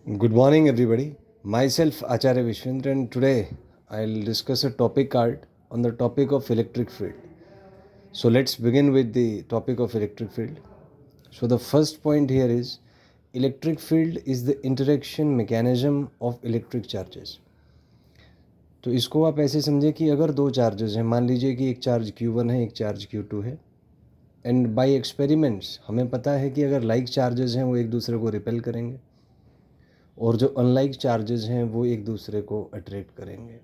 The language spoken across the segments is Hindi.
Good morning, everybody. Myself, Acharya Vishwendra, and today I'll discuss a topic card on the topic of electric field. So let's begin with the topic of electric field. So the first point here is electric field is the interaction mechanism of electric charges. तो इसको आप ऐसे समझे कि अगर दो चार्जेस हैं, मान लीजिए कि एक चार्ज Q1 है, एक चार्ज Q2 है, एंड बाय एक्सपेरिमेंट्स हमें पता है कि अगर लाइक चार्जेस हैं वो एक दूसरे को रिपेल करेंगे और जो अनलाइक चार्जेस हैं वो एक दूसरे को अट्रैक्ट करेंगे।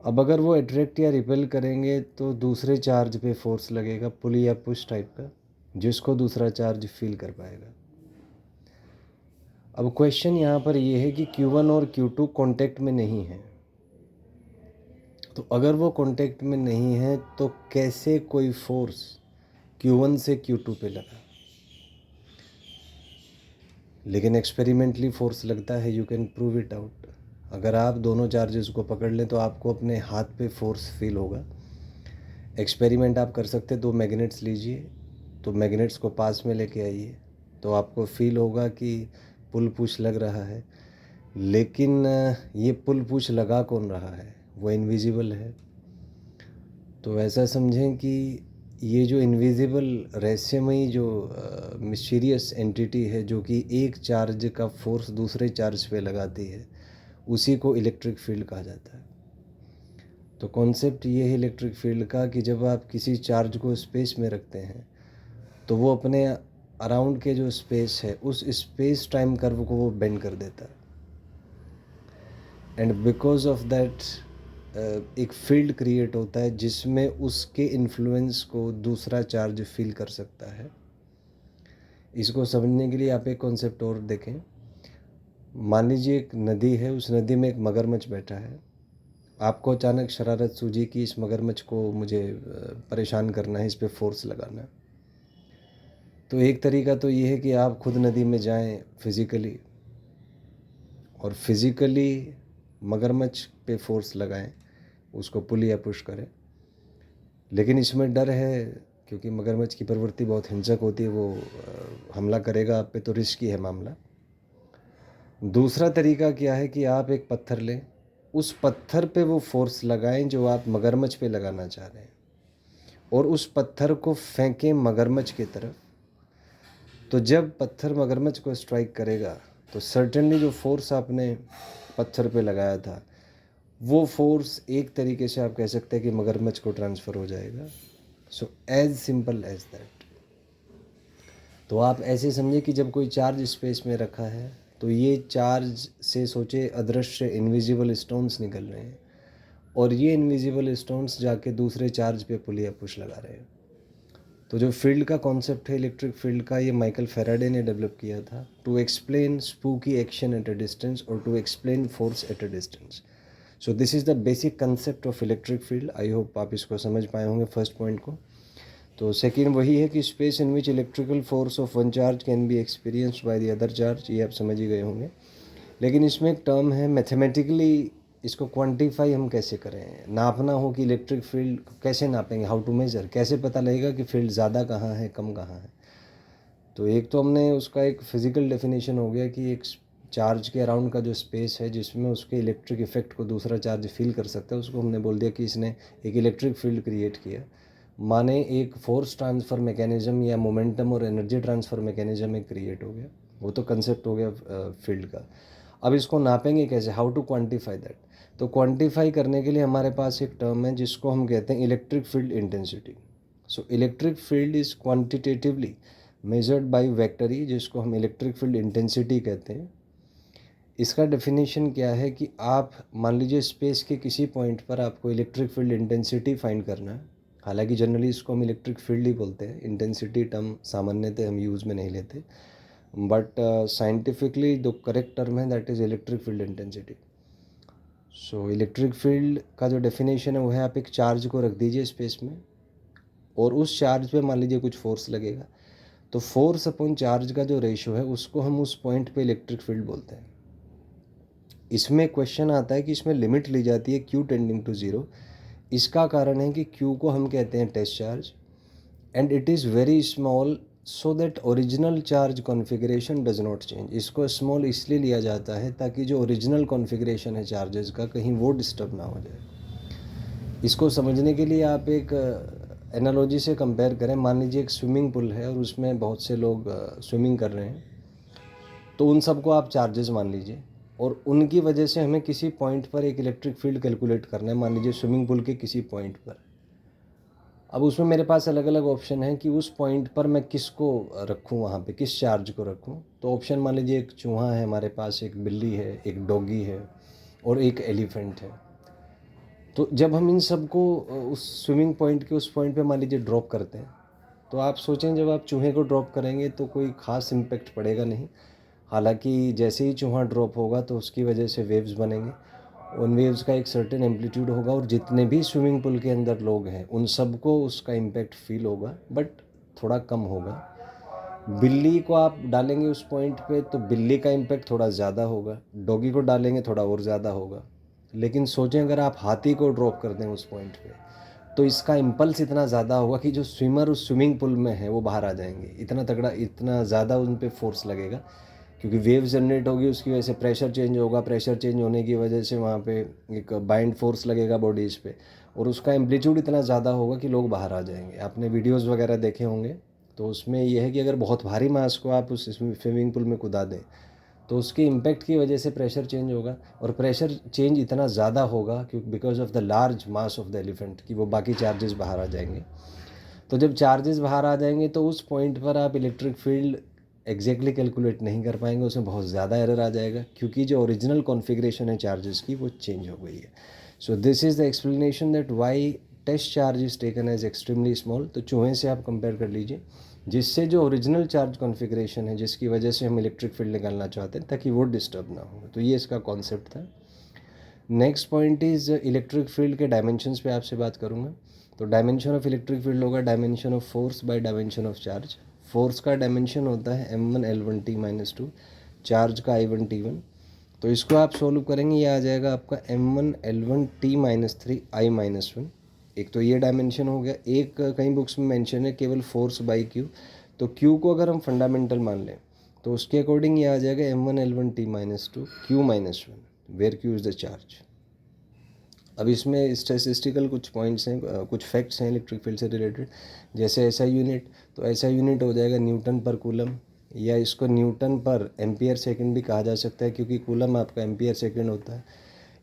अब अगर वो अट्रैक्ट या रिपेल करेंगे तो दूसरे चार्ज पे फोर्स लगेगा, पुल या पुश टाइप का, जिसको दूसरा चार्ज फील कर पाएगा। अब क्वेश्चन यहाँ पर ये है कि Q1 और Q2 कांटेक्ट में नहीं है, तो अगर वो कांटेक्ट में नहीं है तो कैसे कोई फोर्स Q1 से Q2 पे लगा, लेकिन एक्सपेरिमेंटली फोर्स लगता है। You can prove it out. अगर आप दोनों चार्जेस को पकड़ लें तो आपको अपने हाथ पे फोर्स फील होगा। एक्सपेरिमेंट आप कर सकते, दो मैग्नेट्स लीजिए, तो मैग्नेट्स को पास में लेके आइए, तो आपको फील होगा कि पुल पुश लग रहा है। लेकिन ये पुल पुश लगा कौन रहा है? वो इनविजिबल है। तो ऐसा समझें कि ये जो इनविजिबल रहस्यमयी जो मिस्टीरियस एंटिटी है जो कि एक चार्ज का फोर्स दूसरे चार्ज पे लगाती है, उसी को इलेक्ट्रिक फील्ड कहा जाता है। तो कॉन्सेप्ट ये है इलेक्ट्रिक फील्ड का कि जब आप किसी चार्ज को स्पेस में रखते हैं तो वो अपने अराउंड के जो स्पेस है उस स्पेस टाइम कर्व को वो बेंड कर देता है, एंड बिकॉज ऑफ दैट एक फील्ड क्रिएट होता है जिसमें उसके इन्फ्लुएंस को दूसरा चार्ज फील कर सकता है। इसको समझने के लिए आप एक कॉन्सेप्ट और देखें। मान लीजिए एक नदी है, उस नदी में एक मगरमच्छ बैठा है। आपको अचानक शरारत सूझी कि इस मगरमच्छ को मुझे परेशान करना है, इस पर फोर्स लगाना है। तो एक तरीका तो ये है कि आप खुद नदी में जाएं फिज़िकली और फिज़िकली मगरमच्छ पे फोर्स लगाएं, उसको पुल या पुश करें। लेकिन इसमें डर है क्योंकि मगरमच्छ की प्रवृत्ति बहुत हिंसक होती है, वो हमला करेगा आप पे, तो रिस्की है मामला। दूसरा तरीका क्या है कि आप एक पत्थर लें, उस पत्थर पे वो फोर्स लगाएं जो आप मगरमच्छ पे लगाना चाह रहे हैं, और उस पत्थर को फेंकें मगरमच्छ की तरफ। तो जब पत्थर मगरमच्छ को स्ट्राइक करेगा तो सर्टेनली जो फोर्स आपने पत्थर पे लगाया था वो फोर्स एक तरीके से आप कह सकते हैं कि मगरमच्छ को ट्रांसफ़र हो जाएगा। So as simple as that. तो आप ऐसे समझे कि जब कोई चार्ज स्पेस में रखा है तो ये चार्ज से सोचे अदृश्य इनविजिबल स्टोन्स निकल रहे हैं, और ये इनविजिबल स्टोन्स जाके दूसरे चार्ज पे पुल या पुश लगा रहे हैं। तो जो फील्ड का कॉन्सेप्ट है इलेक्ट्रिक फील्ड का, ये माइकल फेराडे ने डेवलप किया था to explain spooky action at a distance और to explain force at a distance. So this is the basic concept of electric field. I hope आप इसको समझ पाए होंगे फर्स्ट पॉइंट को। तो सेकेंड वही है कि space in which electrical force of one charge can be experienced by the other charge, ये आप समझ ही गए होंगे। लेकिन इसमें एक टर्म है मैथमेटिकली, इसको क्वांटिफाई हम कैसे करें, नापना हो कि इलेक्ट्रिक फील्ड कैसे नापेंगे, हाउ टू मेजर, कैसे पता लगेगा कि फील्ड ज़्यादा कहाँ है कम कहाँ है। तो एक तो हमने उसका एक फ़िज़िकल डेफिनेशन हो गया कि एक चार्ज के अराउंड का जो स्पेस है जिसमें उसके इलेक्ट्रिक इफ़ेक्ट को दूसरा चार्ज फील कर सकता है, उसको हमने बोल दिया कि इसने एक इलेक्ट्रिक फील्ड क्रिएट किया। माने एक फोर्स ट्रांसफ़र मैकेनिज़्म या मोमेंटम और एनर्जी ट्रांसफ़र मैकेनिज़्म एक क्रिएट हो गया। वो तो कंसेप्ट हो गया फील्ड का। अब इसको नापेंगे कैसे, हाउ टू क्वांटिफाई दैट। तो क्वांटिफाई करने के लिए हमारे पास एक टर्म है जिसको हम कहते हैं electric field intensity. So electric field is quantitatively measured by vector E, जिसको हम इलेक्ट्रिक फील्ड इंटेंसिटी कहते हैं। इसका डेफिनेशन क्या है कि आप मान लीजिए स्पेस के किसी पॉइंट पर आपको इलेक्ट्रिक फील्ड इंटेंसिटी फाइंड करना है। हालांकि जनरली इसको हम इलेक्ट्रिक फील्ड ही बोलते हैं, इंटेंसिटी टर्म सामान्यतः हम यूज़ में नहीं लेते, बट साइंटिफिकली जो करेक्ट टर्म है that is electric field intensity. So electric field का जो डेफिनेशन है वो है, आप एक चार्ज को रख दीजिए स्पेस में और उस चार्ज पे मान लीजिए कुछ फोर्स लगेगा, तो फोर्स अपॉन चार्ज का जो रेशो है उसको हम उस पॉइंट पे इलेक्ट्रिक फील्ड बोलते हैं। इसमें क्वेश्चन आता है कि इसमें लिमिट ली जाती है Q टेंडिंग टू ज़ीरो। इसका कारण है कि Q को हम कहते हैं test charge, and it is very small so that original charge configuration does not change. इसको स्मॉल इसलिए लिया जाता है ताकि जो ओरिजिनल कॉन्फ़िगरेशन है चार्जेस का कहीं वो डिस्टर्ब ना हो जाए। इसको समझने के लिए आप एक एनालॉजी से कंपेयर करें। मान लीजिए एक स्विमिंग पूल है और उसमें बहुत से लोग स्विमिंग कर रहे हैं, तो उन सबको आप चार्जेस मान लीजिए और उनकी वजह से हमें किसी पॉइंट पर एक इलेक्ट्रिक फील्ड कैलकुलेट करना है, मान लीजिए स्विमिंग पूल के किसी पॉइंट पर। अब उसमें मेरे पास अलग अलग ऑप्शन है कि उस पॉइंट पर मैं किसको रखूँ, वहाँ पे किस चार्ज को रखूँ। तो ऑप्शन मान लीजिए एक चूहा है हमारे पास, एक बिल्ली है, एक डॉगी है और एक एलिफेंट है। तो जब हम इन सबको उस स्विमिंग पॉइंट के उस पॉइंट पे मान लीजिए ड्रॉप करते हैं, तो आप सोचें जब आप चूहे को ड्रॉप करेंगे तो कोई ख़ास इम्पैक्ट पड़ेगा नहीं। हालांकि जैसे ही चूहा ड्रॉप होगा तो उसकी वजह से वेव्स बनेंगे, उन वेव्स का एक सर्टेन एम्पलीट्यूड होगा और जितने भी स्विमिंग पूल के अंदर लोग हैं उन सबको उसका इम्पैक्ट फील होगा, बट थोड़ा कम होगा। बिल्ली को आप डालेंगे उस पॉइंट पे तो बिल्ली का इम्पैक्ट थोड़ा ज़्यादा होगा, डॉगी को डालेंगे थोड़ा और ज़्यादा होगा। लेकिन सोचें अगर आप हाथी को ड्रॉप कर दें उस पॉइंट पे तो इसका इम्पल्स इतना ज़्यादा होगा कि जो स्विमर उस स्विमिंग पूल में है वो बाहर आ जाएंगे। इतना तगड़ा, इतना ज़्यादा उन पे फोर्स लगेगा क्योंकि वेव जनरेट होगी, उसकी वजह से प्रेशर चेंज होगा, प्रेशर चेंज होने की वजह से वहाँ पे एक बाइंड फोर्स लगेगा बॉडीज़ पे और उसका एम्पलीट्यूड इतना ज़्यादा होगा कि लोग बाहर आ जाएंगे। आपने वीडियोज़ वगैरह देखे होंगे, तो उसमें यह है कि अगर बहुत भारी मास को आप उस स्विमिंग पूल में कूदा दें तो उसके इम्पैक्ट की वजह से प्रेशर चेंज होगा और प्रेशर चेंज इतना ज़्यादा होगा क्योंकि because of the large mass of the elephant कि वो बाकी चार्जेस बाहर आ जाएंगे। तो जब चार्जेस बाहर आ जाएंगे तो उस पॉइंट पर आप इलेक्ट्रिक फील्ड एग्जैक्टली कैलकुलेट नहीं कर पाएंगे, उसमें बहुत ज़्यादा एरर आ जाएगा क्योंकि जो ओरिजिनल कॉन्फ़िगरेशन है चार्जेस की वो चेंज हो गई है। So this is the explanation that why test charge is taken as extremely small. तो चूहे से आप कंपेयर कर लीजिए, जिससे जो ओरिजिनल चार्ज कॉन्फ़िगरेशन है जिसकी वजह से हम इलेक्ट्रिक फील्ड निकालना चाहते हैं ताकि वो डिस्टर्ब ना हो। तो ये इसका कॉन्सेप्ट था। Next point is electric field के डायमेंशंस पे आपसे बात करूँगा। तो डायमेंशन ऑफ इलेक्ट्रिक फील्ड होगा dimension of force by dimension of charge. Force का डायमेंशन होता है m1l1t-2, चार्ज का i1t1। तो इसको आप सोल्व करेंगे, ये आ जाएगा आपका m1l1t-3 i-1। एक तो ये डायमेंशन हो गया। एक कई बुक्स में मेंशन है केवल फोर्स बाई क्यू, तो क्यू को अगर हम फंडामेंटल मान लें तो उसके अकॉर्डिंग ये आ जाएगा m1l1t-2 q-1, where Q is the charge. अब इसमें स्टैटिस्टिकल कुछ पॉइंट्स हैं, कुछ फैक्ट्स हैं इलेक्ट्रिक फील्ड से रिलेटेड। जैसे ऐसा यूनिट, तो ऐसा यूनिट हो जाएगा न्यूटन पर कूलम, या इसको न्यूटन पर एम्पियर सेकंड भी कहा जा सकता है क्योंकि कूलम आपका एम्पियर सेकंड होता है।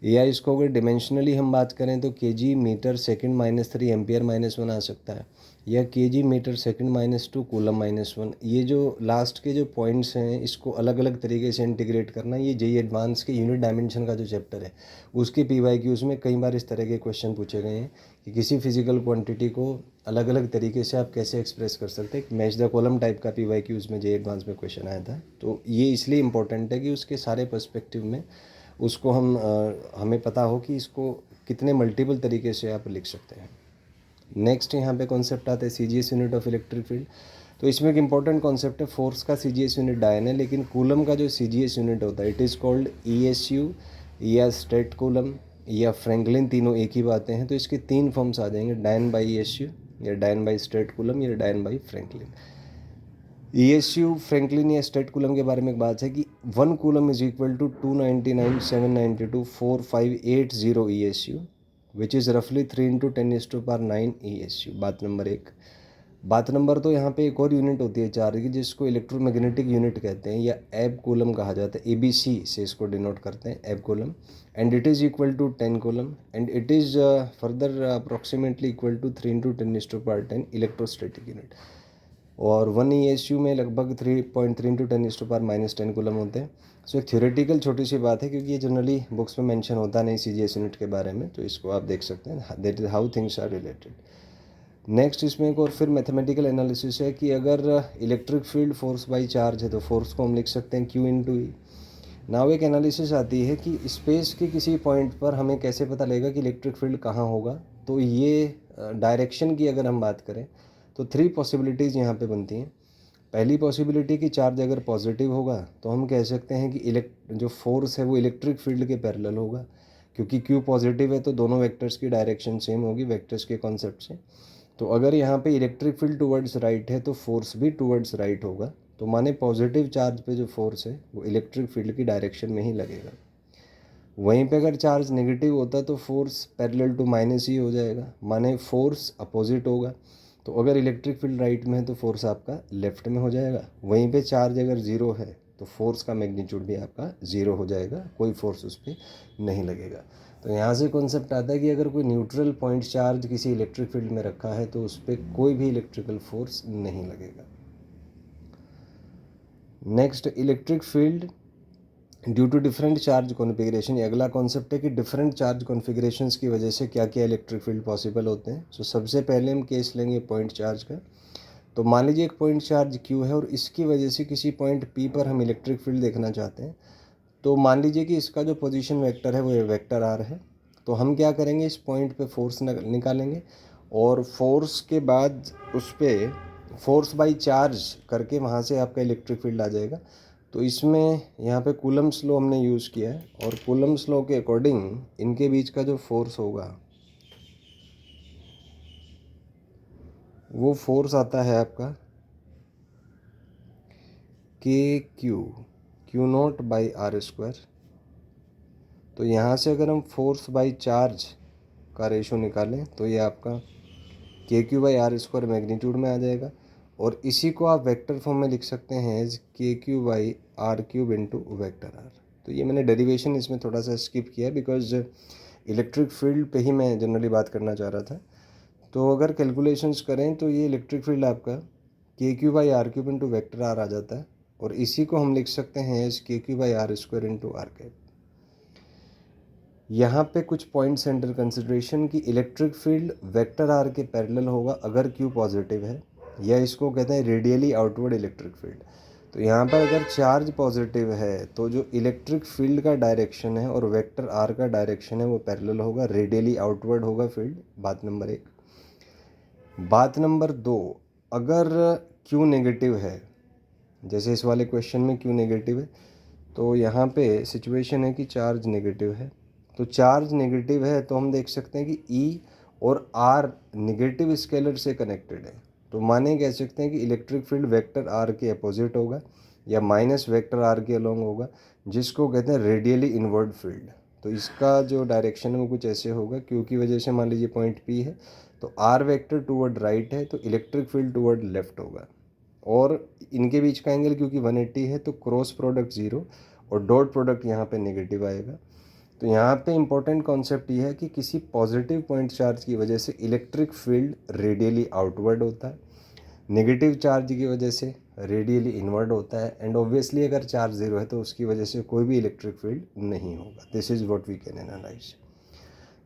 या इसको अगर डिमेंशनली हम बात करें तो केजी मीटर सेकंड -3 एम्पियर -1 आ सकता है, या केजी मीटर सेकंड -2 कूलम -1। ये जो लास्ट के जो पॉइंट्स हैं इसको अलग अलग तरीके से इंटीग्रेट करना, ये जेईई एडवांस के यूनिट डायमेंशन का जो चैप्टर है उसके पीवाईक्यूज़ में कई बार इस तरह के क्वेश्चन पूछे गए हैं कि किसी फिजिकल क्वांटिटी को अलग अलग तरीके से आप कैसे एक्सप्रेस कर सकते हैं। मैच द कॉलम टाइप का पीवाईक्यूज़ में जेईई एडवांस में क्वेश्चन आया था। तो ये इसलिए इंपॉर्टेंट है कि उसके सारे पर्सपेक्टिव में उसको हमें पता हो कि इसको कितने मल्टीपल तरीके से आप लिख सकते हैं। नेक्स्ट यहाँ पे कॉन्सेप्ट आता है CGS unit of electric field. तो इसमें एक इंपॉर्टेंट कॉन्सेप्ट है, फोर्स का सीजीएस यूनिट डायन है, लेकिन कूलम का जो सीजीएस यूनिट होता है इट इज़ कॉल्ड ईएसयू या स्टेट कूलम या फ्रैंकलिन, तीनों एक ही बातें हैं। तो इसके 3 फॉर्म्स आ जाएंगे, डायन बाई ईएसयू या डायन बाई स्टेट कूलम या dyne by franklin. ESU, franklin या स्टेट कूलम के बारे में एक बात है कि 1 coulomb is equal to 299,792,458 ESU which is रफली 3 × 10⁻⁹ ईएसयू। बात नंबर 1। बात नंबर 2, यहाँ पे एक और यूनिट होती है चार्ज की जिसको इलेक्ट्रोमैग्नेटिक यूनिट कहते हैं या एब कूलम कहा जाता है, एबीसी से इसको डिनोट करते हैं, abcoulomb, and it is equal to 10 coulomb and it is further approximately equal to 3 × 10⁻10 electrostatic unit. और 1 ईएसयू में लगभग 3.3 × 10⁻⁻10 कूलम होते हैं। सो एक थ्योरेटिकल छोटी सी बात है क्योंकि ये जनरली बुक्स में मेंशन होता नहीं सीजीएस यूनिट के बारे में, तो इसको आप देख सकते हैं, that is how things are related. Next इसमें एक और फिर मैथमेटिकल एनालिसिस है कि अगर electric field force by charge है तो फोर्स को हम लिख सकते हैं Q × E। नाउ एक एनालिसिस आती है कि स्पेस के किसी पॉइंट पर हमें कैसे पता लगेगा कि इलेक्ट्रिक फील्ड कहाँ होगा। तो ये डायरेक्शन की अगर हम बात करें तो 3 पॉसिबिलिटीज़ यहाँ पे बनती हैं। पहली पॉसिबिलिटी कि चार्ज अगर पॉजिटिव होगा तो हम कह सकते हैं कि जो फोर्स है वो इलेक्ट्रिक फील्ड के पैरेलल होगा, क्योंकि Q पॉजिटिव है तो दोनों वेक्टर्स की डायरेक्शन सेम होगी वेक्टर्स के कॉन्सेप्ट से। तो अगर यहाँ पे इलेक्ट्रिक फील्ड टुवर्ड्स राइट है तो फोर्स भी टुवर्ड्स राइट होगा। तो माने पॉजिटिव चार्ज पे जो फोर्स है वो इलेक्ट्रिक फील्ड की डायरेक्शन में ही लगेगा। वहीं पे अगर चार्ज नेगेटिव होता तो फोर्स पैरेलल टू माइनस ही हो जाएगा, माने फोर्स अपोजिट होगा। तो अगर इलेक्ट्रिक फील्ड राइट में है तो फोर्स आपका लेफ्ट में हो जाएगा। वहीं पे चार्ज अगर ज़ीरो है तो फोर्स का मैग्नीट्यूड भी आपका ज़ीरो हो जाएगा, कोई फोर्स उस पर नहीं लगेगा। तो यहाँ से कॉन्सेप्ट आता है कि अगर कोई न्यूट्रल पॉइंट चार्ज किसी इलेक्ट्रिक फील्ड में रखा है तो उस पर कोई भी इलेक्ट्रिकल फोर्स नहीं लगेगा। Next, electric field due to different charge configuration. ये अगला कॉन्सेप्ट है कि डिफरेंट चार्ज कॉन्फ़िगरेशंस की वजह से क्या क्या इलेक्ट्रिक फील्ड पॉसिबल होते हैं। सो सबसे पहले हम केस लेंगे पॉइंट चार्ज का। तो मान लीजिए एक पॉइंट चार्ज Q है और इसकी वजह से किसी पॉइंट P पर हम इलेक्ट्रिक फील्ड देखना चाहते हैं। तो मान लीजिए कि इसका जो पोजीशन वेक्टर है वो वेक्टर R है। तो हम क्या करेंगे, इस पॉइंट पे फोर्स निकालेंगे और फोर्स के बाद उस पर फोर्स बाई चार्ज करके वहाँ से आपका इलेक्ट्रिक फील्ड आ जाएगा। तो इसमें यहाँ पे कूलम्स लॉ हमने यूज़ किया है और कूलम्स लॉ के अकॉर्डिंग इनके बीच का जो फोर्स होगा वो फोर्स आता है आपका Q nought by are square. तो यहाँ से अगर हम फोर्स बाई चार्ज का रेशो निकालें तो ये आपका KQ by are square magnitude में आ जाएगा। और इसी को आप वेक्टर फॉर्म में लिख सकते हैं as KQ by are cube into vector r. तो ये मैंने डेरिवेशन इसमें थोड़ा सा स्किप किया बिकॉज इलेक्ट्रिक फील्ड पे ही मैं जनरली बात करना चाह रहा था। तो अगर कैलकुलेशंस करें तो ये इलेक्ट्रिक फील्ड आपका KQ by are cube into vector R आ जाता है और इसी को हम लिख सकते हैं as KQ by are square into R cap. यहाँ पे कुछ पॉइंट्स अंडर कंसिडरेशन कि इलेक्ट्रिक फील्ड वेक्टर आर के पैरेलल होगा अगर Q पॉजिटिव है, या इसको कहते हैं रेडियली आउटवर्ड इलेक्ट्रिक फील्ड। तो यहाँ पर अगर चार्ज पॉजिटिव है तो जो इलेक्ट्रिक फील्ड का डायरेक्शन है और वेक्टर आर का डायरेक्शन है वो पैरेलल होगा, रेडियली आउटवर्ड होगा फील्ड। बात नंबर 1। बात नंबर 2, अगर Q नेगेटिव है, जैसे इस वाले क्वेश्चन में Q नेगेटिव है, तो यहाँ पे सिचुएशन है कि चार्ज नेगेटिव है। तो चार्ज नेगेटिव है तो हम देख सकते हैं कि E और R नेगेटिव स्केलर से कनेक्टेड है। तो माने कह सकते हैं कि इलेक्ट्रिक फील्ड वेक्टर R के अपोजिट होगा या माइनस वेक्टर R के अलोंग होगा, जिसको कहते हैं रेडियली इनवर्ड फील्ड। तो इसका जो डायरेक्शन है वो कुछ ऐसे होगा, क्योंकि वजह से मान लीजिए पॉइंट P है तो R वेक्टर टूवर्ड राइट है तो इलेक्ट्रिक फील्ड टूवर्ड लेफ्ट होगा। और इनके बीच का एंगल क्योंकि 180 है तो क्रॉस प्रोडक्ट 0 और डॉट प्रोडक्ट यहाँ पे नेगेटिव आएगा। तो यहाँ पे इम्पोर्टेंट कॉन्सेप्ट ये है कि किसी पॉजिटिव पॉइंट चार्ज की वजह से इलेक्ट्रिक फील्ड रेडियली आउटवर्ड होता है, नेगेटिव चार्ज की वजह से रेडियली इनवर्ड होता है, एंड ऑब्वियसली अगर चार्ज 0 है तो उसकी वजह से कोई भी इलेक्ट्रिक फील्ड नहीं होगा। This is what we can analyse.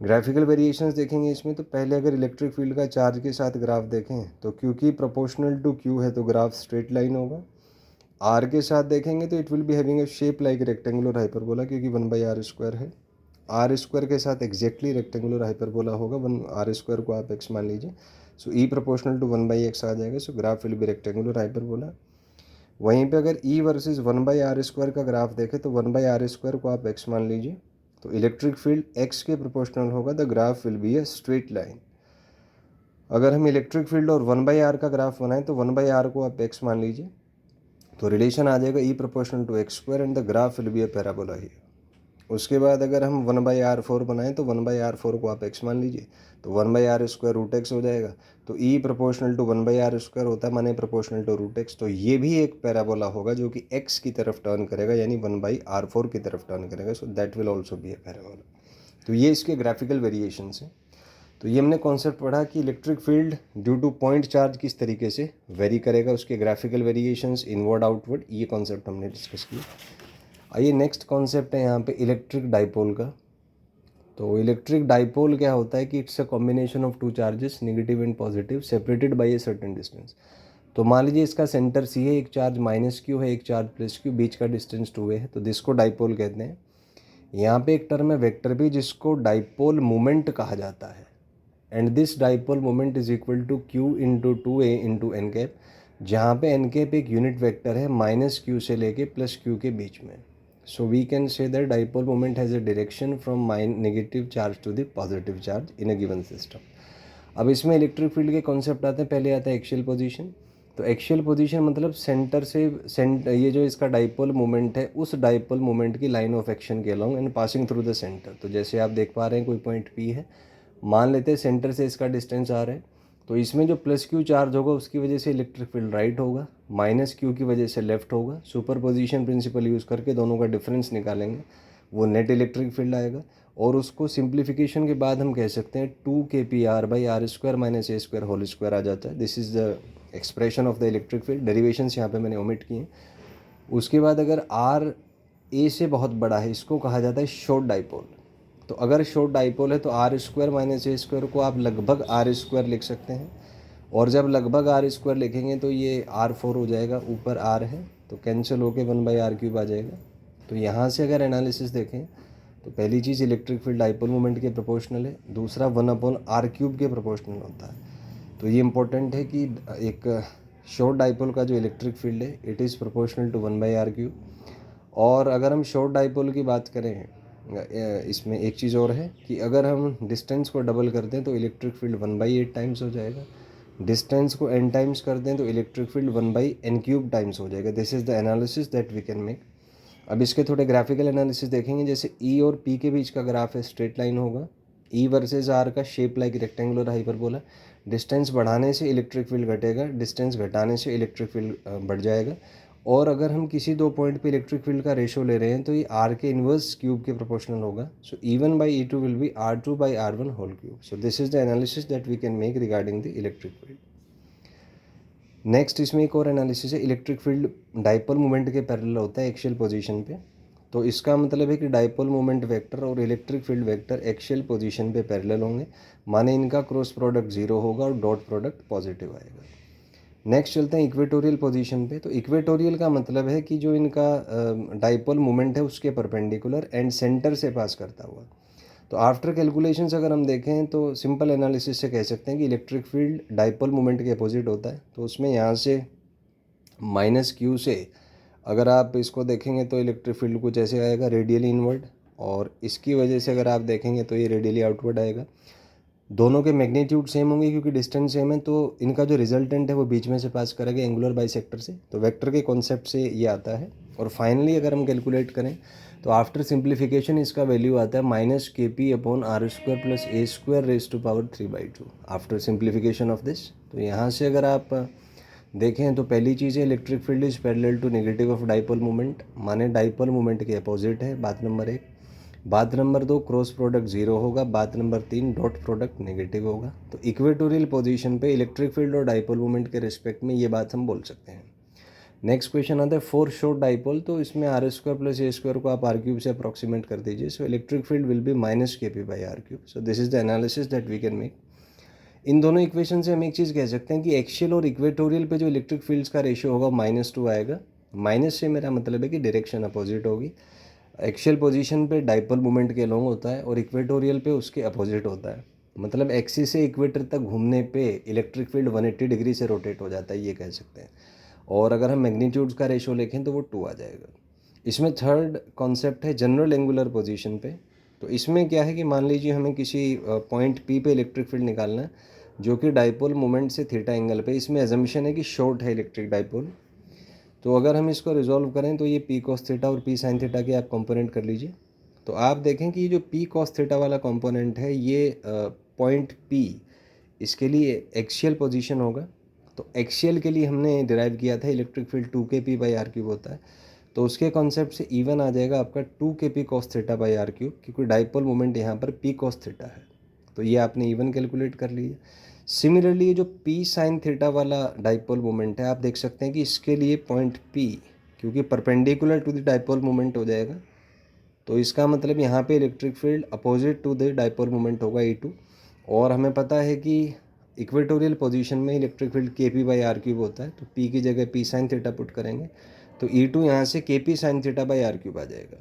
Graphical variations देखेंगे इसमें। तो पहले अगर इलेक्ट्रिक फील्ड का चार्ज के साथ ग्राफ देखें तो क्योंकि प्रोपोर्शनल टू Q है तो ग्राफ स्ट्रेट लाइन होगा। R के साथ देखेंगे तो it will be having A shape like rectangular hyperbola, क्योंकि 1/r स्क्वायर है। आर स्क्वायर के साथ एग्जैक्टली रेक्टेंगुलर हाइपरबोला होगा, 1r स्क्वायर को आप x मान लीजिए। सो E प्रोपोर्शनल टू 1/x आ जाएगा। सो graph will B rectangular hyperbola. वहीं पे अगर E वर्सेस 1/r स्क्वायर का ग्राफ देखें तो 1/r स्क्वायर को आप x मान लीजिए। तो इलेक्ट्रिक फील्ड x के प्रोपोर्शनल होगा, the graph will be a straight line. अगर हम इलेक्ट्रिक फील्ड और 1/r का ग्राफ बनाएं तो 1/r को आप x मान लीजिए, तो रिलेशन आ जाएगा E proportional to x square and the graph will be a parabola ही। उसके बाद अगर हम 1/r4 बनाएं तो 1/r4 को आप x मान लीजिए, तो 1/r स्क्वायर रूट एक्स हो जाएगा। तो E proportional to 1/r square होता है, माने प्रोपोर्शनल टू रूट एक्स। तो ये भी एक पैराबोला होगा जो कि x की तरफ टर्न करेगा, यानी 1/r4 की तरफ टर्न करेगा। So that will also be a parabola. तो ये इसके ग्राफिकल वेरिएशंस हैं। तो ये हमने कॉन्सेप्ट पढ़ा कि electric field due two point charge किस तरीके से वेरी करेगा, उसके ग्राफिकल वेरिएशंस इनवर्ड आउटवर्ड, ये कॉन्सेप्ट हमने डिस्कस किया। आइए नेक्स्ट कॉन्सेप्ट है यहाँ पे इलेक्ट्रिक डाइपोल का। तो इलेक्ट्रिक डाइपोल क्या होता है कि it's a combination of two charges negative and positive separated by a certain distance. तो मान लीजिए इसका सेंटर C है, एक चार्ज -q है, एक चार्ज +q, बीच का डिस्टेंस 2a है, तो जिसको डाइपोल कहते हैं। यहाँ पे एक टर्म है वेक्टर भी जिसको डाइपोल मोमेंट कहा जाता है, and this dipole moment is equal to q into 2a into n cap, जहाँ पे एन कैप एक यूनिट वेक्टर है -q से लेके +q के बीच में। So we can say that dipole moment has a direction from negative charge to the positive charge in a given system. अब इसमें इलेक्ट्रिक फील्ड के कॉन्सेप्ट आते हैं, पहले आता है एक्शियल पोजीशन। तो एक्शियल पोजीशन मतलब सेंटर से ये जो इसका डाइपोल मोमेंट है उस डाइपोल मोमेंट की लाइन ऑफ एक्शन के along and passing through the centre. तो जैसे आप देख पा रहे हैं कोई पॉइंट पी है, मान लेते हैं सेंटर से इसका डिस्टेंस आर है, तो इसमें जो प्लस क्यू चार्ज होगा उसकी वजह से इलेक्ट्रिक फील्ड राइट होगा, माइनस क्यू की वजह से लेफ्ट होगा। सुपर पोजिशन प्रिंसिपल यूज़ करके दोनों का डिफरेंस निकालेंगे, वो नेट इलेक्ट्रिक फील्ड आएगा। और उसको सिंप्लीफिकेशन के बाद हम कह सकते हैं 2 kpr/r² minus a² whole square आ जाता है। This is the expression of the electric field. Derivations यहाँ पे मैंने ओमिट किए हैं। उसके बाद अगर आर ए से बहुत बड़ा है, इसको कहा जाता है शॉर्ट डाइपोल। तो अगर शॉर्ट डाइपोल है तो r² माइनस a² को आप लगभग r² लिख सकते हैं। और जब लगभग r² लिखेंगे तो ये r4 हो जाएगा, ऊपर r है तो कैंसिल होके 1/r³ आ जाएगा। तो यहाँ से अगर एनालिसिस देखें तो पहली चीज़ इलेक्ट्रिक फील्ड डाइपोल मोमेंट के प्रोपोर्शनल है, दूसरा 1/r³ के प्रोपोर्शनल होता है। तो ये इंपॉर्टेंट है कि एक शॉर्ट डाइपोल का जो इलेक्ट्रिक फील्ड है it is proportional to 1/r³। और अगर हम शॉर्ट डाइपोल की बात करें, इसमें एक चीज़ और है कि अगर हम डिस्टेंस को डबल करते हैं तो इलेक्ट्रिक फील्ड 1/8 टाइम्स हो जाएगा, डिस्टेंस को n टाइम्स कर दें तो इलेक्ट्रिक फील्ड 1/n³ टाइम्स हो जाएगा। This is the analysis that we can make. अब इसके थोड़े ग्राफिकल एनालिसिस देखेंगे। जैसे E और P के बीच का ग्राफ है, स्ट्रेट लाइन होगा, E वर्सेस R का shape like rectangular hyperbola. Distance बढ़ाने से इलेक्ट्रिक फील्ड घटेगा, डिस्टेंस घटाने से इलेक्ट्रिक फील्ड बढ़ जाएगा। और अगर हम किसी दो पॉइंट पे इलेक्ट्रिक फील्ड का रेशो ले रहे हैं तो ये R के इन्वर्स क्यूब के प्रोपोर्शनल होगा। So E1/E2 will be R2/R1 whole cube. So this is the analysis that we can make regarding the electric field. Next इसमें एक और एनालिसिस है, इलेक्ट्रिक फील्ड डाइपोल मोमेंट के पैरेलल होता है एक्शियल पोजीशन पे। तो इसका मतलब है कि डाइपोल मोमेंट वेक्टर और electric field vector axial position पे पैरेलल होंगे, माने इनका क्रॉस प्रोडक्ट 0 होगा और डॉट प्रोडक्ट पॉजिटिव आएगा। नेक्स्ट चलते हैं इक्वेटोरियल पोजीशन पे। तो इक्वेटोरियल का मतलब है कि जो इनका डाइपोल मोमेंट है उसके परपेंडिकुलर एंड सेंटर से पास करता हुआ। तो आफ्टर कैलकुलेशंस अगर हम देखें तो सिंपल एनालिसिस से कह सकते हैं कि इलेक्ट्रिक फील्ड डाइपोल मोमेंट के अपोजिट होता है। तो उसमें यहाँ से माइनस क्यू से अगर आप इसको देखेंगे तो इलेक्ट्रिक फील्ड कुछ ऐसे आएगा, रेडियली इनवर्ड, और इसकी वजह से अगर आप देखेंगे तो ये रेडियली आउटवर्ड आएगा। दोनों के मैग्नीट्यूड सेम होंगे क्योंकि डिस्टेंस सेम है, तो इनका जो रिजल्टेंट है वो बीच में से पास करेगा एंगुलर बाइसेक्टर से। तो वेक्टर के कॉन्सेप्ट से ये आता है। और फाइनली अगर हम कैलकुलेट करें तो आफ्टर सिंप्लीफिकेशन इसका वैल्यू आता है -kp/r² plus a² ⁻³ after simplification of this. तो यहाँ से अगर आप देखें तो पहली चीज़ है electric field is parallel to negative of dipole moment, माने डाइपोल मोमेंट के अपोजिट है, बात नंबर 1। बात नंबर 2, क्रॉस प्रोडक्ट 0 होगा। बात नंबर 3, डॉट प्रोडक्ट नेगेटिव होगा। तो इक्वेटोरियल पोजीशन पे इलेक्ट्रिक फील्ड और डाइपोल मोमेंट के रिस्पेक्ट में ये बात हम बोल सकते हैं। नेक्स्ट क्वेश्चन आता है फॉर शॉर्ट डाइपोल। तो इसमें r² प्लस a² को आप r³ से अप्रॉक्सीमेट कर दीजिए। So electric field will be -kp/r³। So this is the analysis that we can make. इन दोनों इक्वेशन से हम एक चीज़ कह सकते हैं कि एक्शियल और इक्वेटोरियल पे जो इलेक्ट्रिक फील्ड्स का रेशियो होगा -2 आएगा। माइनस से मेरा मतलब है कि डायरेक्शन अपोजिट होगी। एक्शियल पोजीशन पे डाइपोल मोमेंट के अलोंग होता है और इक्वेटोरियल पे उसके अपोजिट होता है। मतलब एक्सिस से इक्वेटर तक घूमने पे इलेक्ट्रिक फील्ड 180 डिग्री से रोटेट हो जाता है, ये कह सकते हैं। और अगर हम मैग्नीट्यूड्स का रेशो लिखें तो वो 2 आ जाएगा। इसमें थर्ड कॉन्सेप्ट है जनरल एंगुलर पोजीशन पे। तो इसमें क्या है कि मान लीजिए हमें किसी पॉइंट पी पे इलेक्ट्रिक फील्ड निकालना है जो कि डाइपोल मोमेंट से थीटा एंगल पे। इसमें एजम्पशन है कि शॉर्ट है इलेक्ट्रिक डाइपोल। तो अगर हम इसको रिजॉल्व करें तो ये पी कॉस थीटा और पी साइन थीटा के आप कंपोनेंट कर लीजिए। तो आप देखें कि ये जो पी कॉस थीटा वाला कंपोनेंट है ये पॉइंट पी, इसके लिए एक्शियल पोजीशन होगा। तो एक्शियल के लिए हमने डिराइव किया था इलेक्ट्रिक फील्ड 2kp/r³ होता है। तो उसके कॉन्सेप्ट से E1 आ जाएगा आपका 2kp cos θ/r³, क्योंकि डाइपोल मोमेंट यहाँ पर p cos थीटा है। तो ये आपने E1 कैलकुलेट कर लिया। सिमिलरली ये जो p sin थीटा वाला डाइपोल मोमेंट है, आप देख सकते हैं कि इसके लिए पॉइंट p क्योंकि perpendicular to the dipole moment हो जाएगा। तो इसका मतलब यहाँ पे electric field opposite to the dipole moment होगा E2। और हमें पता है कि इक्वेटोरियल पोजीशन में इलेक्ट्रिक फील्ड kp/r³ होता है। तो p की जगह p sin थीटा पुट करेंगे तो E2 यहाँ से kp sin θ/r³ आ जाएगा।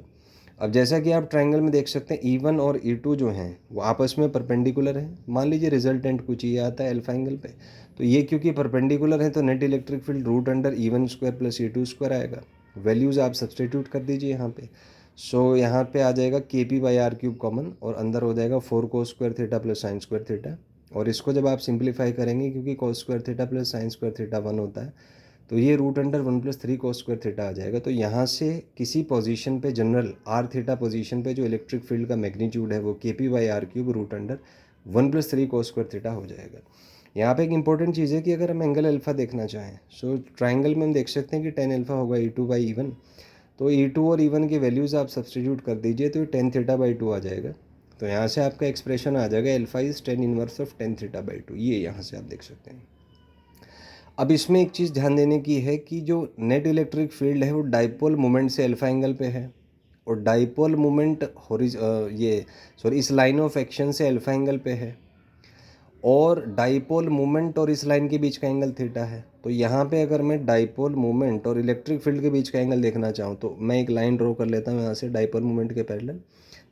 अब जैसा कि आप ट्रायंगल में देख सकते हैं E1 और E2 जो हैं वो आपस में परपेंडिकुलर हैं। मान लीजिए रिजल्टेंट कुछ ये आता है अल्फा एंगल पे, तो ये क्योंकि परपेंडिकुलर है तो net electric field √E1² plus E2² आएगा। वैल्यूज़ आप सब्सटीट्यूट कर दीजिए यहाँ पे। सो यहाँ पे आ जाएगा kp/r³ कॉमन और अंदर हो जाएगा 4 cos² theta plus sin² theta. और इसको जब आप सिंप्लीफाई करेंगे, क्योंकि cos square theta plus sine square theta 1 होता है, तो ये root under 1+3 cos square theta आ जाएगा। तो यहाँ से किसी पोजीशन पे जनरल आर थीटा पोजीशन पे जो इलेक्ट्रिक फील्ड का मैग्नीट्यूड है वो KP/r³ root under 1+3 cos square theta हो जाएगा। यहाँ पे एक इंपॉर्टेंट चीज़ है कि अगर हम एंगल अल्फ़ा देखना चाहें, सो ट्राइंगल में हम देख सकते हैं कि tan अल्फ़ा होगा E2/E1। तो E2 और E1 की वैल्यूज़ आप सब्सटीट्यूट कर दीजिए तो tan θ/2 आ जाएगा। तो यहाँ से आपका एक्सप्रेशन आ जाएगा alpha is tan inverse of tan θ/2। ये यहाँ से आप देख सकते हैं। अब इसमें एक चीज़ ध्यान देने की है कि जो नेट इलेक्ट्रिक फील्ड है वो डाइपोल मोमेंट से अल्फ़ा एंगल पे है, और डाइपोल मोमेंट इस लाइन ऑफ एक्शन से अल्फ़ा एंगल पे है, और डाइपोल मोमेंट और इस लाइन के बीच का एंगल थीटा है। तो यहाँ पे अगर मैं डाइपोल मोमेंट और इलेक्ट्रिक फील्ड के बीच का एंगल देखना चाहूँ तो मैं एक लाइन ड्रॉ कर लेता हूँ यहाँ से डाइपोल मोमेंट के पैरेलल।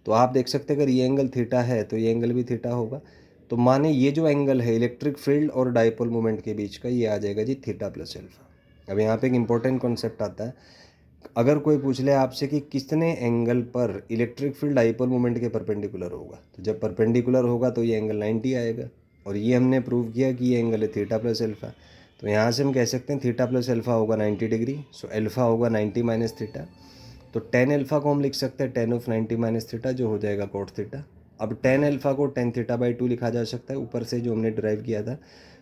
तो आप देख सकते हैं अगर ये एंगल थीटा है तो ये एंगल भी थीटा होगा। तो माने ये जो एंगल है इलेक्ट्रिक फील्ड और डाइपोल मोमेंट के बीच का, ये आ जाएगा जी थीटा प्लस अल्फ़ा। अब यहाँ पे एक इंपॉर्टेंट कॉन्सेप्ट आता है, अगर कोई पूछ ले आपसे कि कितने एंगल पर इलेक्ट्रिक फील्ड डाइपोल मोमेंट के परपेंडिकुलर होगा, तो जब परपेंडिकुलर होगा तो ये एंगल 90 आएगा, और ये हमने प्रूव किया कि ये एंगल है थीटा प्लस अल्फ़ा। तो यहाँ से हम कह सकते हैं थीटा प्लस अल्फ़ा होगा 90 डिग्री, सो अल्फ़ा होगा 90 माइनस थीटा। तो tan अल्फ़ा को हम लिख सकते हैं tan ऑफ 90 माइनस थीटा, जो हो जाएगा cot थीटा। अब tan अल्फ़ा को tan θ/2 लिखा जा सकता है, ऊपर से जो हमने ड्राइव किया था।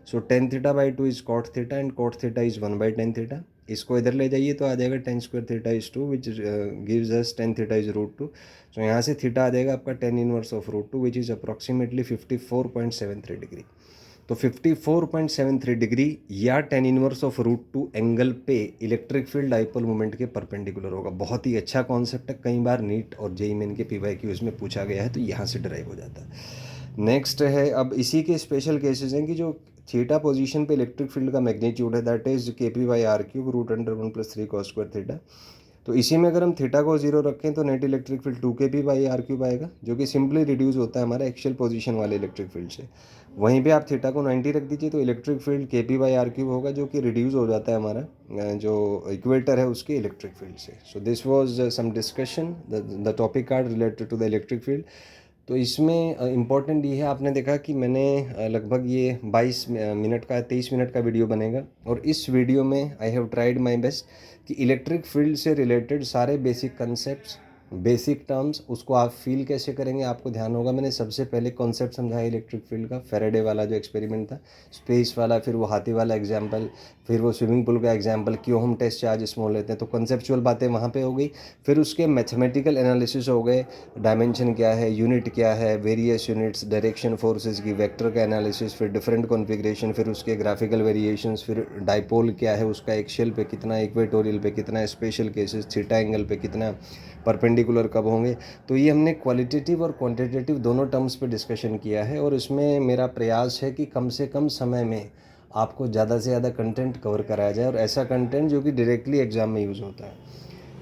So tan θ/2 is cot theta and cot theta is 1/tan theta. इसको इधर ले जाइए तो आ जाएगा tan square theta is 2 which gives us tan theta is √2। So यहाँ से थीटा आ जाएगा आपका tan inverse of √2 which is approximately 54.73 degree. तो 54.73 डिग्री या tan इनवर्स ऑफ √2 एंगल पे इलेक्ट्रिक फील्ड डाइपोल मोमेंट के परपेंडिकुलर होगा। बहुत ही अच्छा कॉन्सेप्ट है, कई बार नीट और जेईई मेन के PYQs में पूछा गया है, तो यहाँ से ड्राइव हो जाता है। नेक्स्ट है, अब इसी के स्पेशल केसेस हैं कि जो थीटा पोजीशन पे इलेक्ट्रिक फील्ड का मैग्नीट्यूड है that is KP/r³ root under 1+3 cos square theta. तो इसी में अगर हम थीटा को 0 रखें तो नेट इलेक्ट्रिक फील्ड 2KP/r³ आएगा, जो कि सिंपली रिड्यूस होता है हमारा एक्चुअल पोजीशन वाले इलेक्ट्रिक फील्ड से। वहीं पे आप थीटा को 90 रख दीजिए तो इलेक्ट्रिक फील्ड KP/r³ होगा, जो कि रिड्यूस हो जाता है हमारा जो इक्वेटर है उसके इलेक्ट्रिक फील्ड से। So this was some discussion the topic card related to the electric field. तो इसमें इम्पॉर्टेंट ये है, आपने देखा कि मैंने लगभग ये 22 मिनट का 23 मिनट का वीडियो बनेगा, और इस वीडियो में I have tried my best कि इलेक्ट्रिक फील्ड से रिलेटेड सारे बेसिक कंसेप्ट्स, बेसिक टर्म्स, उसको आप फील कैसे करेंगे आपको ध्यान होगा। मैंने सबसे पहले कॉन्सेप्ट समझाया इलेक्ट्रिक फील्ड का, फेराडे वाला जो एक्सपेरिमेंट था, स्पेस वाला, फिर वो हाथी वाला एग्जाम्पल, फिर वो स्विमिंग पूल का एग्जाम्पल, क्यों हम टेस्ट चार्ज स्मॉल लेते हैं, तो कॉन्सेप्चुअल बातें वहाँ पे हो गई। फिर उसके मैथमेटिकल एनालिसिस हो गए, डायमेंशन क्या है, यूनिट क्या है, वेरियस यूनिट्स, डायरेक्शन फोर्सेस की, वेक्टर का एनालिसिस, फिर डिफरेंट कॉन्फ़िगरेशन, फिर उसके ग्राफिकल वेरिएशंस, फिर डाइपोल क्या है, उसका एक्शियल पे कितना, इक्वेटोरियल पे कितना, स्पेशल केसेस, थीटा एंगल पे कितना, परपेंडिकुलर कब होंगे। तो ये हमने क्वालिटेटिव और क्वांटिटेटिव दोनों टर्म्स पे डिस्कशन किया है, और इसमें मेरा प्रयास है कि कम से कम समय में आपको ज़्यादा से ज़्यादा कंटेंट कवर कराया जाए, और ऐसा कंटेंट जो कि डायरेक्टली एग्ज़ाम में यूज़ होता है।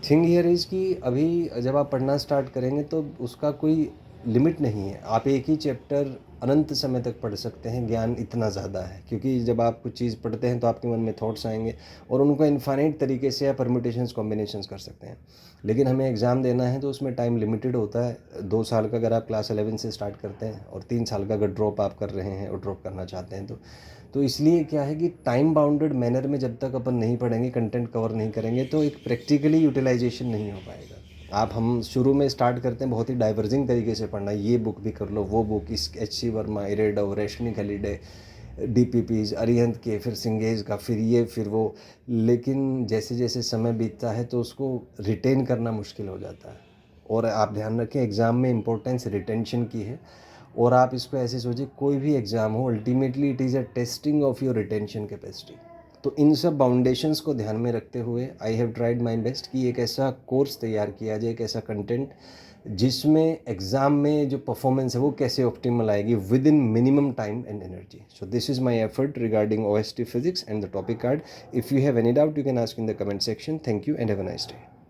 थिंग हियर इज़ कि अभी जब आप पढ़ना स्टार्ट करेंगे तो उसका कोई लिमिट नहीं है, आप एक ही चैप्टर अनंत समय तक पढ़ सकते हैं, ज्ञान इतना ज़्यादा है। क्योंकि जब आप कुछ चीज़ पढ़ते हैं तो आपके मन में थॉट्स आएंगे, और उनको इनफाइनाइट तरीके से या परम्यूटेशंस कॉम्बिनेशंस कर सकते हैं। लेकिन हमें एग्ज़ाम देना है तो उसमें टाइम लिमिटेड होता है। 2 साल का अगर आप क्लास 11 से स्टार्ट करते हैं, और 3 साल का अगर ड्रॉप आप कर रहे हैं और ड्रॉप करना चाहते हैं तो इसलिए क्या है कि टाइम बाउंडेड मैनर में जब तक अपन नहीं पढ़ेंगे, कंटेंट कवर नहीं करेंगे, तो एक प्रैक्टिकली यूटिलाइजेशन नहीं हो पाएगा। हम शुरू में स्टार्ट करते हैं बहुत ही डाइवर्जिंग तरीके से पढ़ना, ये बुक भी कर लो, वो बुक, इस HC Verma, Irodov, Resnick Halliday, DPPs, Arihant के, फिर सिंगेज का, फिर ये फिर वो। लेकिन जैसे जैसे समय बीतता है तो उसको रिटेन करना मुश्किल हो जाता है। और आप ध्यान रखें एग्ज़ाम में इम्पोर्टेंस रिटेंशन की है, और आप इसको ऐसे सोचिए कोई भी एग्ज़ाम हो ultimately it is a testing of your retention capacity. तो इन सब बाउंडेशंस को ध्यान में रखते हुए I have tried my best कि एक ऐसा कोर्स तैयार किया जाए, एक ऐसा कंटेंट जिसमें एग्ज़ाम में जो परफॉर्मेंस है वो कैसे ऑप्टिमल आएगी with in minimum time and energy. So this is my effort regarding OST physics and the topic card. If you have any doubt you can ask in the comment section. Thank you and have a nice day.